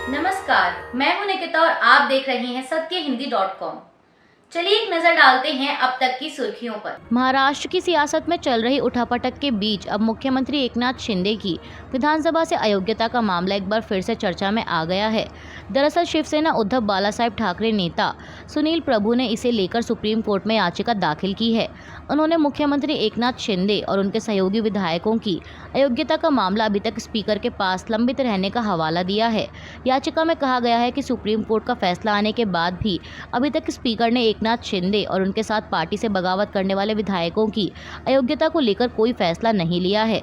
नमस्कार, मैं हूं निकिता और आप देख रहे हैं सत्यहिंदी.com। चलिए एक नजर डालते हैं अब तक की सुर्खियों पर। महाराष्ट्र की सियासत में चल रही उठापटक के बीच अब मुख्यमंत्री एकनाथ शिंदे की विधानसभा से अयोग्यता का मामला एक बार फिर से चर्चा में आ गया है। दरअसल शिवसेना उद्धव बालासाहेब ठाकरे नेता सुनील प्रभु ने इसे लेकर सुप्रीम कोर्ट में याचिका दाखिल की है। उन्होंने मुख्यमंत्री एकनाथ शिंदे और उनके सहयोगी विधायकों की अयोग्यता का मामला अभी तक स्पीकर के पास लंबित रहने का हवाला दिया है। याचिका में कहा गया है कि सुप्रीम कोर्ट का फैसला आने के बाद भी अभी तक स्पीकर ने एकनाथ शिंदे और उनके साथ पार्टी से बगावत करने वाले विधायकों की अयोग्यता को लेकर कोई फैसला नहीं लिया है।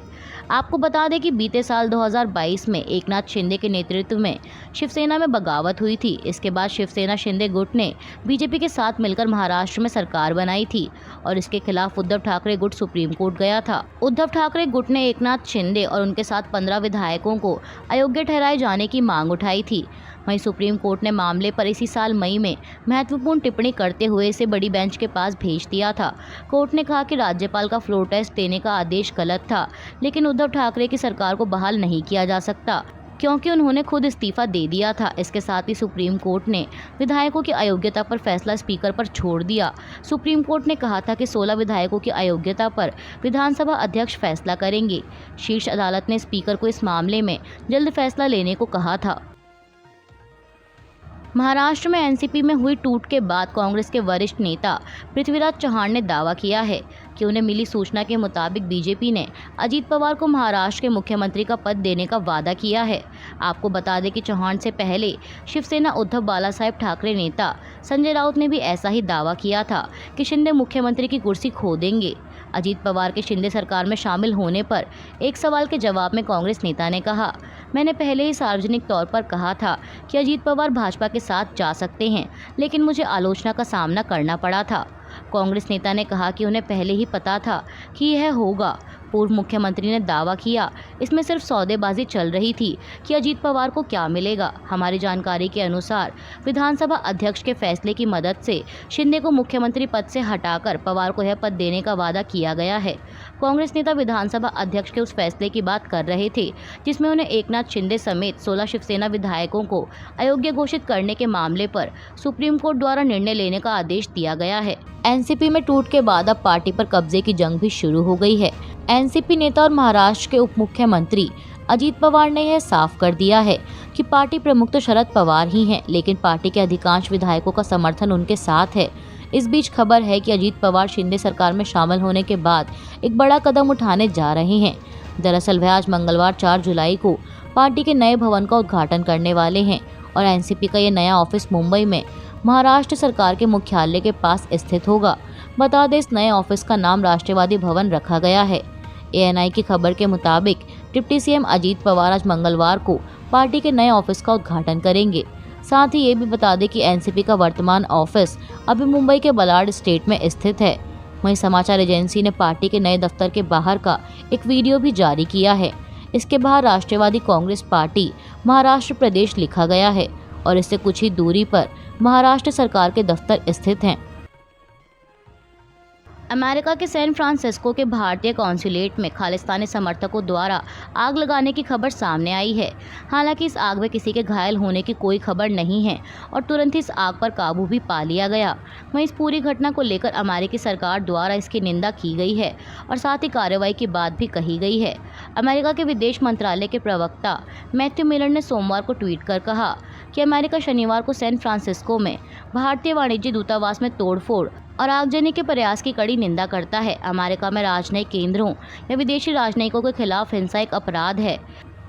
आपको बता दें कि बीते साल 2022 में एकनाथ शिंदे के नेतृत्व में शिवसेना में बगावत हुई थी। इसके बाद शिवसेना शिंदे गुट ने बीजेपी के साथ मिलकर महाराष्ट्र में सरकार बनाई थी और इसके खिलाफ उद्धव ठाकरे गुट सुप्रीम कोर्ट गया था। उद्धव ठाकरे गुट ने एकनाथ शिंदे और उनके साथ 15 विधायकों को अयोग्य ठहराए जाने की मांग उठाई थी। वहीं सुप्रीम कोर्ट ने मामले पर इसी साल मई में महत्वपूर्ण टिप्पणी करते हुए इसे बड़ी बेंच के पास भेज दिया था। कोर्ट ने कहा कि राज्यपाल का फ्लोर टेस्ट देने का आदेश गलत था, लेकिन उद्धव ठाकरे की सरकार को बहाल नहीं किया जा सकता क्योंकि उन्होंने खुद इस्तीफा दे दिया था। इसके साथ ही सुप्रीम कोर्ट ने विधायकों की अयोग्यता पर फैसला स्पीकर पर छोड़ दिया। सुप्रीम कोर्ट ने कहा था कि 16 विधायकों की अयोग्यता पर विधानसभा अध्यक्ष फैसला करेंगे। शीर्ष अदालत ने स्पीकर को इस मामले में जल्द फैसला लेने को कहा था। महाराष्ट्र में एनसीपी में हुई टूट के बाद कांग्रेस के वरिष्ठ नेता पृथ्वीराज चव्हाण ने दावा किया है कि उन्हें मिली सूचना के मुताबिक बीजेपी ने अजीत पवार को महाराष्ट्र के मुख्यमंत्री का पद देने का वादा किया है। आपको बता दें कि चव्हाण से पहले शिवसेना उद्धव बालासाहेब ठाकरे नेता संजय राउत ने भी ऐसा ही दावा किया था कि शिंदे मुख्यमंत्री की कुर्सी खो देंगे। अजीत पवार के शिंदे सरकार में शामिल होने पर एक सवाल के जवाब में कांग्रेस नेता ने कहा, मैंने पहले ही सार्वजनिक तौर पर कहा था कि अजीत पवार भाजपा के साथ जा सकते हैं, लेकिन मुझे आलोचना का सामना करना पड़ा था। कांग्रेस नेता ने कहा कि उन्हें पहले ही पता था कि यह होगा। पूर्व मुख्यमंत्री ने दावा किया, इसमें सिर्फ सौदेबाजी चल रही थी कि अजीत पवार को क्या मिलेगा। हमारी जानकारी के अनुसार विधानसभा अध्यक्ष के फैसले की मदद से शिंदे को मुख्यमंत्री पद से हटाकर पवार को यह पद देने का वादा किया गया है। कांग्रेस नेता विधानसभा अध्यक्ष के उस फैसले की बात कर रहे थे जिसमें उन्हें एकनाथ शिंदे समेत 16 शिवसेना विधायकों को अयोग्य घोषित करने के मामले पर सुप्रीम कोर्ट द्वारा निर्णय लेने का आदेश दिया गया है। एनसीपी में टूट के बाद अब पार्टी पर कब्जे की जंग भी शुरू हो गई है। एनसीपी नेता और महाराष्ट्र के उप मुख्यमंत्री अजीत पवार ने यह साफ कर दिया है कि पार्टी प्रमुख तो शरद पवार ही हैं, लेकिन पार्टी के अधिकांश विधायकों का समर्थन उनके साथ है। इस बीच खबर है कि अजीत पवार शिंदे सरकार में शामिल होने के बाद एक बड़ा कदम उठाने जा रहे हैं। दरअसल वह आज मंगलवार 4 जुलाई को पार्टी के नए भवन का उद्घाटन करने वाले हैं और एनसीपी का ये नया ऑफिस मुंबई में महाराष्ट्र सरकार के मुख्यालय के पास स्थित होगा। बता दें, इस नए ऑफिस का नाम राष्ट्रवादी भवन रखा गया है। एएनआई की खबर के मुताबिक डिप्टी सीएम अजीत पवार आज मंगलवार को पार्टी के नए ऑफिस का उद्घाटन करेंगे। साथ ही ये भी बता दें कि एनसीपी का वर्तमान ऑफिस अभी मुंबई के बलाड स्टेट में स्थित है। वहीं समाचार एजेंसी ने पार्टी के नए दफ्तर के बाहर का एक वीडियो भी जारी किया है। इसके बाहर राष्ट्रवादी कांग्रेस पार्टी महाराष्ट्र प्रदेश लिखा गया है और इससे कुछ ही दूरी पर महाराष्ट्र सरकार के दफ्तर स्थित हैं। अमेरिका के सैन फ्रांसिस्को के भारतीय कॉन्सुलेट में खालिस्तानी समर्थकों द्वारा आग लगाने की खबर सामने आई है। हालांकि इस आग में किसी के घायल होने की कोई खबर नहीं है और तुरंत ही इस आग पर काबू भी पा लिया गया। वहीं इस पूरी घटना को लेकर अमेरिकी सरकार द्वारा इसकी निंदा की गई है और साथ ही कार्रवाई की बात भी कही गई है। अमेरिका के विदेश मंत्रालय के प्रवक्ता मैथ्यू मिलर ने सोमवार को ट्वीट कर कहा कि अमेरिका शनिवार को सैन फ्रांसिस्को में भारतीय वाणिज्य दूतावास में तोड़फोड़ और आगजनी के प्रयास की कड़ी निंदा करता है। अमेरिका में राजनयिक केंद्रों या विदेशी राजनयिकों के खिलाफ हिंसा एक अपराध है।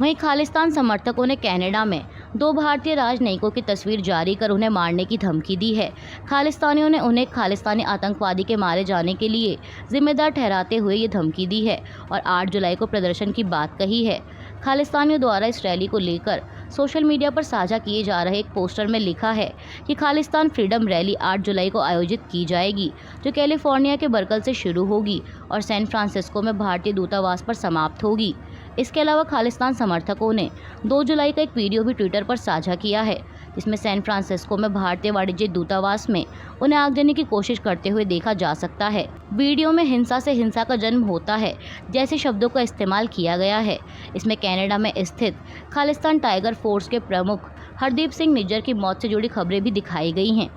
वहीं खालिस्तान समर्थकों ने कनाडा में 2 भारतीय राजनयिकों की तस्वीर जारी कर उन्हें मारने की धमकी दी है। खालिस्तानियों ने उन्हें खालिस्तानी आतंकवादी के मारे जाने के लिए जिम्मेदार ठहराते हुए ये धमकी दी है और 8 जुलाई को प्रदर्शन की बात कही है। खालिस्तानियों द्वारा इस रैली को लेकर सोशल मीडिया पर साझा किए जा रहे एक पोस्टर में लिखा है कि खालिस्तान फ्रीडम रैली 8 जुलाई को आयोजित की जाएगी, जो कैलिफोर्निया के बर्कल से शुरू होगी और सैन फ्रांसिस्को में भारतीय दूतावास पर समाप्त होगी। इसके अलावा खालिस्तान समर्थकों ने 2 जुलाई का एक वीडियो भी ट्विटर पर साझा किया है, जिसमें सैन फ्रांसिस्को में भारतीय वाणिज्य दूतावास में उन्हें आगजनी की कोशिश करते हुए देखा जा सकता है। वीडियो में हिंसा से हिंसा का जन्म होता है जैसे शब्दों का इस्तेमाल किया गया है। इसमें कनाडा में स्थित खालिस्तान टाइगर फोर्स के प्रमुख हरदीप सिंह निज्जर की मौत से जुड़ी खबरें भी दिखाई गई हैं।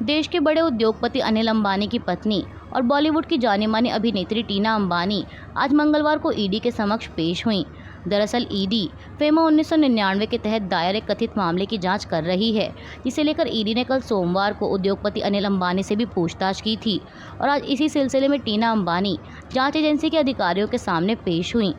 देश के बड़े उद्योगपति अनिल अंबानी की पत्नी और बॉलीवुड की जानी मानी अभिनेत्री टीना अंबानी आज मंगलवार को ईडी के समक्ष पेश हुईं। दरअसल ईडी फेमा 1999 के तहत दायर एक कथित मामले की जांच कर रही है, जिसे लेकर ईडी ने कल सोमवार को उद्योगपति अनिल अंबानी से भी पूछताछ की थी और आज इसी सिलसिले में टीना अंबानी जांच एजेंसी के अधिकारियों के सामने पेश हुईं।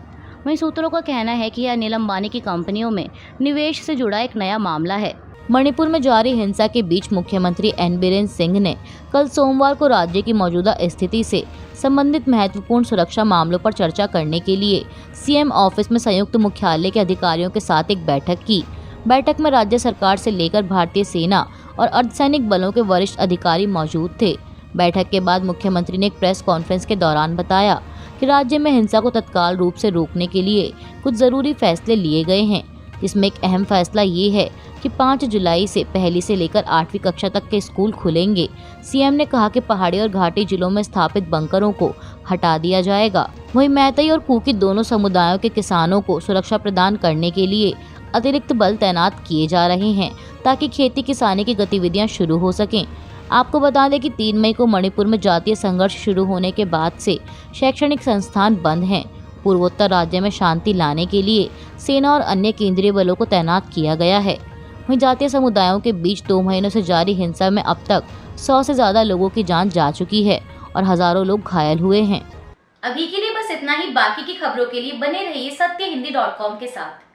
वहीं सूत्रों का कहना है कि यह अनिल अंबानी की कंपनियों में निवेश से जुड़ा एक नया मामला है। मणिपुर में जारी हिंसा के बीच मुख्यमंत्री एन बीरेन सिंह ने कल सोमवार को राज्य की मौजूदा स्थिति से संबंधित महत्वपूर्ण सुरक्षा मामलों पर चर्चा करने के लिए सीएम ऑफिस में संयुक्त मुख्यालय के अधिकारियों के साथ एक बैठक की। बैठक में राज्य सरकार से लेकर भारतीय सेना और अर्धसैनिक बलों के वरिष्ठ अधिकारी मौजूद थे। बैठक के बाद मुख्यमंत्री ने एक प्रेस कॉन्फ्रेंस के दौरान बताया कि राज्य में हिंसा को तत्काल रूप से रोकने के लिए कुछ जरूरी फैसले लिए गए हैं, जिसमें एक अहम फैसला ये है कि 5 जुलाई से पहली से लेकर 8वीं कक्षा तक के स्कूल खुलेंगे। सीएम ने कहा कि पहाड़ी और घाटी जिलों में स्थापित बंकरों को हटा दिया जाएगा। वहीं मैतेई और कुकी दोनों समुदायों के किसानों को सुरक्षा प्रदान करने के लिए अतिरिक्त बल तैनात किए जा रहे हैं ताकि खेती किसानी की गतिविधियां शुरू हो सकें। आपको बता दें कि 3 मई को मणिपुर में जातीय संघर्ष शुरू होने के बाद से शैक्षणिक संस्थान बंद हैं। पूर्वोत्तर राज्य में शांति लाने के लिए सेना और अन्य केंद्रीय बलों को तैनात किया गया है। वहीं जातीय समुदायों के बीच 2 महीनों से जारी हिंसा में अब तक 100 से ज्यादा लोगों की जान जा चुकी है और हजारों लोग घायल हुए हैं। अभी के लिए बस इतना ही। बाकी की खबरों के लिए बने रहिए सत्यहिंदी.com के साथ।